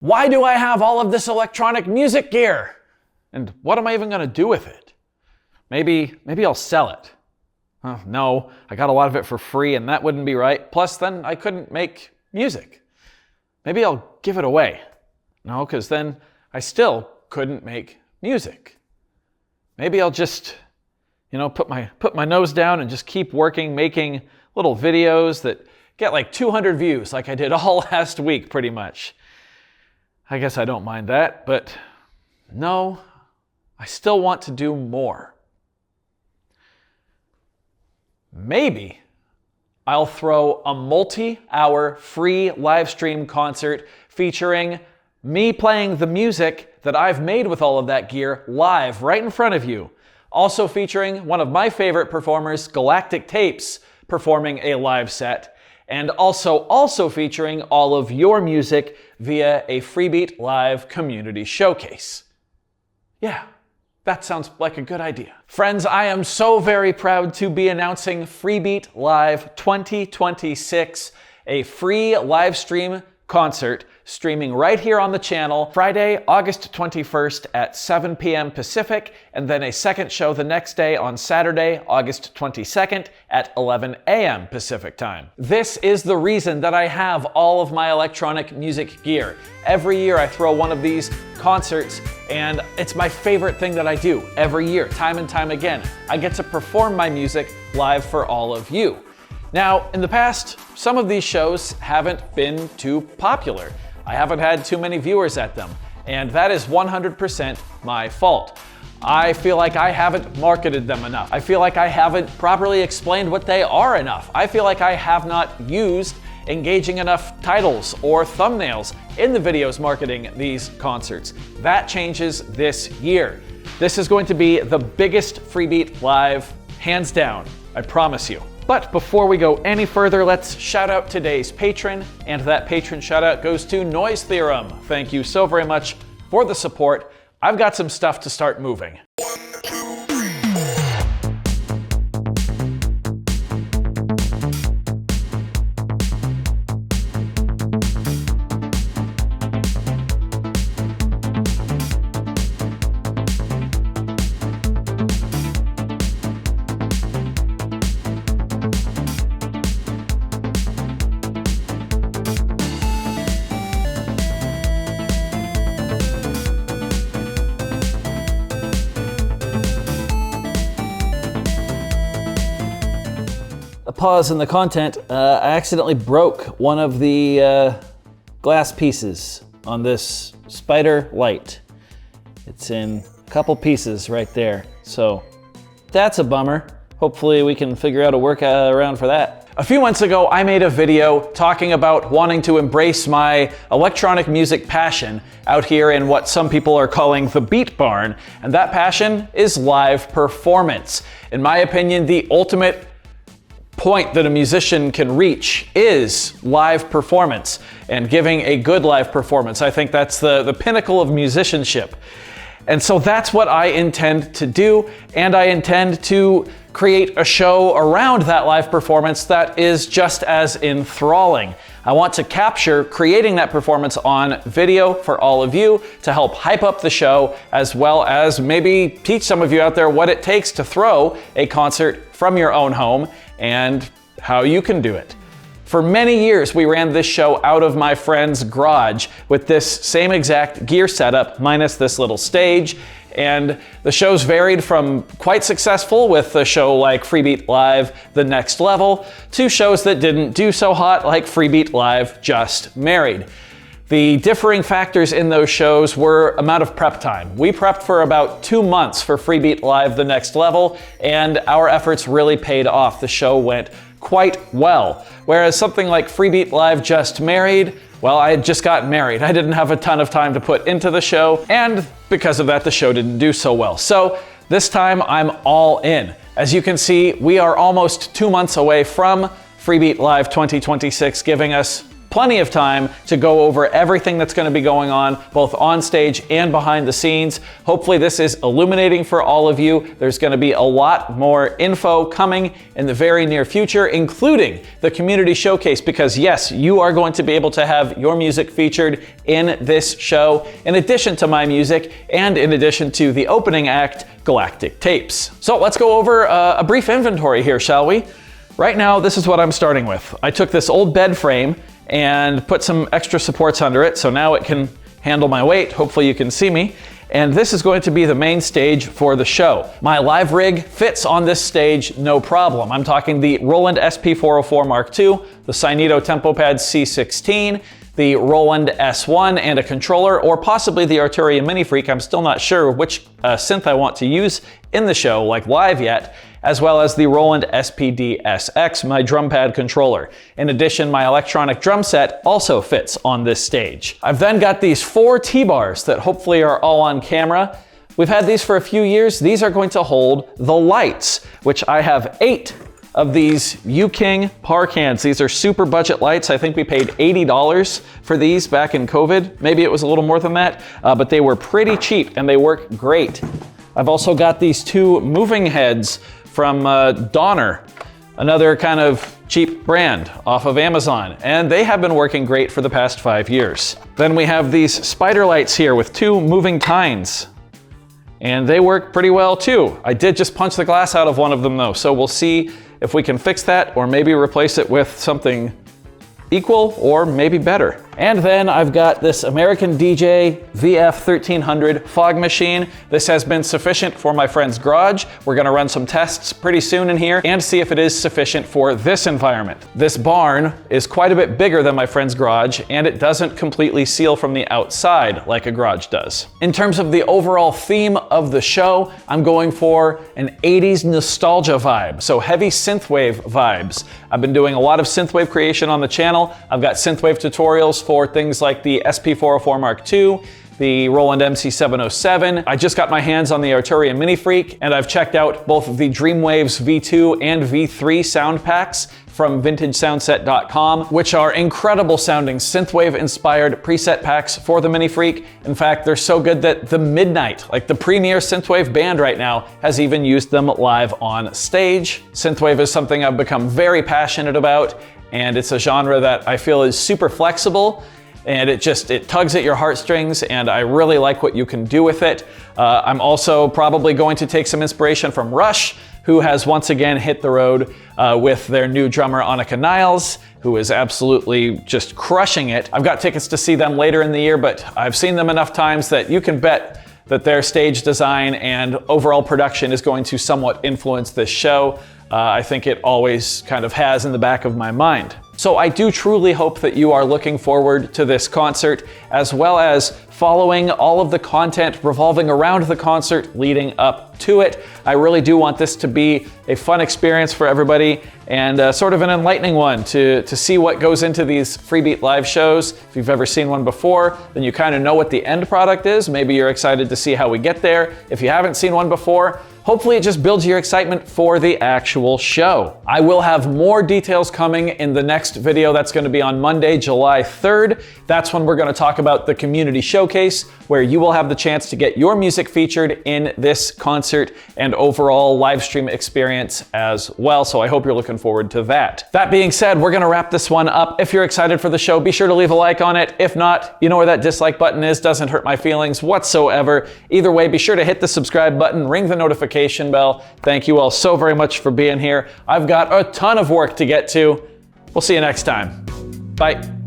Why do I have all of this electronic music gear? And what am I even going to do with it? Maybe I'll sell it. Oh, no, I got a lot of it for free and that wouldn't be right. Plus then I couldn't make music. Maybe I'll give it away. No, because then I still couldn't make music. Maybe I'll just, put my nose down and just keep working, making little videos that get like 200 views like I did all last week pretty much. I guess I don't mind that, but no, I still want to do more. Maybe I'll throw a multi-hour free live stream concert featuring me playing the music that I've made with all of that gear live right in front of you. Also featuring one of my favorite performers, Galactic Tapes, performing a live set. And also featuring all of your music via a Freebeat live community showcase. Yeah, that sounds like a good idea. Friends, I am so very proud to be announcing Freebeat Live 2026, a free live stream concert streaming right here on the channel Friday, August 21st at 7 p.m. Pacific, and then a second show the next day on Saturday, August 22nd at 11 a.m. Pacific time. This is the reason that I have all of my electronic music gear. Every year I throw one of these concerts and it's my favorite thing that I do every year, time and time again. I get to perform my music live for all of you. Now, in the past, some of these shows haven't been too popular. I haven't had too many viewers at them, and that is 100% my fault. I feel like I haven't marketed them enough. I feel like I haven't properly explained what they are enough. I feel like I have not used engaging enough titles or thumbnails in the videos marketing these concerts. That changes this year. This is going to be the biggest Freebeat Live, hands down, I promise you. But before we go any further, let's shout out today's patron, and that patron shout out goes to Noise Theorem. Thank you so very much for the support. I've got some stuff to start moving. Pause in the content, I accidentally broke one of the glass pieces on this spider light. It's in a couple pieces right there, so that's a bummer. Hopefully we can figure out a workaround for that. A few months ago, I made a video talking about wanting to embrace my electronic music passion out here in what some people are calling the Beat Barn, and that passion is live performance. In my opinion, the ultimate point that a musician can reach is live performance, and giving a good live performance. I think that's the pinnacle of musicianship. And so that's what I intend to do, and I intend to create a show around that live performance that is just as enthralling. I want to capture creating that performance on video for all of you to help hype up the show, as well as maybe teach some of you out there what it takes to throw a concert from your own home and how you can do it. For many years, we ran this show out of my friend's garage with this same exact gear setup, minus this little stage. And the shows varied from quite successful with a show like Freebeat Live The Next Level to shows that didn't do so hot like Freebeat Live Just Married. The differing factors in those shows were amount of prep time. We prepped for about 2 months for Freebeat Live The Next Level, and our efforts really paid off. The show went quite well. Whereas something like Freebeat Live Just Married, well, I had just gotten married. I didn't have a ton of time to put into the show, and because of that, the show didn't do so well. So this time I'm all in. As you can see, we are almost 2 months away from Freebeat Live 2026, giving us plenty of time to go over everything that's going to be going on, both on stage and behind the scenes. Hopefully this is illuminating for all of you. There's going to be a lot more info coming in the very near future, including the community showcase, because yes, you are going to be able to have your music featured in this show, in addition to my music, and in addition to the opening act, Galactic Tapes. So let's go over a brief inventory here, shall we? Right now, this is what I'm starting with. I took this old bed frame and put some extra supports under it, so now it can handle my weight. Hopefully you can see me. And this is going to be the main stage for the show. My live rig fits on this stage no problem. I'm talking the Roland SP404 Mark II, the Cynito TempoPad C16, the Roland S1 and a controller, or possibly the Arturia Mini Freak. I'm still not sure which synth I want to use in the show, like live yet, as well as the Roland SPD SX, my drum pad controller. In addition, my electronic drum set also fits on this stage. I've then got these 4 T-bars that hopefully are all on camera. We've had these for a few years. These are going to hold the lights, which I have 8 of these U-King par cans. These are super budget lights. I think we paid $80 for these back in COVID. Maybe it was a little more than that, but they were pretty cheap and they work great. I've also got these 2 moving heads from Donner, another kind of cheap brand off of Amazon, and they have been working great for the past 5 years. Then we have these spider lights here with 2 moving tines, and they work pretty well too. I did just punch the glass out of one of them though, so we'll see if we can fix that or maybe replace it with something equal or maybe better. And then I've got this American DJ VF1300 fog machine. This has been sufficient for my friend's garage. We're gonna run some tests pretty soon in here and see if it is sufficient for this environment. This barn is quite a bit bigger than my friend's garage, and it doesn't completely seal from the outside like a garage does. In terms of the overall theme of the show, I'm going for an 80s nostalgia vibe, so heavy synthwave vibes. I've been doing a lot of synthwave creation on the channel. I've got synthwave tutorials for things like the SP404 Mark II, the Roland MC707. I just got my hands on the Arturia Mini Freak, and I've checked out both of the Dreamwaves V2 and V3 sound packs from vintagesoundset.com, which are incredible sounding synthwave inspired preset packs for the Mini Freak. In fact, they're so good that the Midnight, like the premier synthwave band right now, has even used them live on stage. Synthwave is something I've become very passionate about, and it's a genre that I feel is super flexible, and it tugs at your heartstrings, and I really like what you can do with it. I'm also probably going to take some inspiration from Rush, who has once again hit the road with their new drummer Annika Niles, who is absolutely just crushing it. I've got tickets to see them later in the year, but I've seen them enough times that you can bet that their stage design and overall production is going to somewhat influence this show. I think it always kind of has in the back of my mind. So I do truly hope that you are looking forward to this concert, as well as following all of the content revolving around the concert leading up to it. I really do want this to be a fun experience for everybody, and sort of an enlightening one to see what goes into these Freebeat live shows. If you've ever seen one before, then you kind of know what the end product is. Maybe you're excited to see how we get there. If you haven't seen one before, hopefully it just builds your excitement for the actual show. I will have more details coming in the next video. That's going to be on Monday, July 3rd. That's when we're going to talk about the community showcase, where you will have the chance to get your music featured in this concert and overall live stream experience as well. So I hope you're looking forward to that. That being said, we're going to wrap this one up. If you're excited for the show, be sure to leave a like on it. If not, you know where that dislike button is. Doesn't hurt my feelings whatsoever. Either way, be sure to hit the subscribe button, ring the notification bell. Thank you all so very much for being here. I've got a ton of work to get to. We'll see you next time. Bye.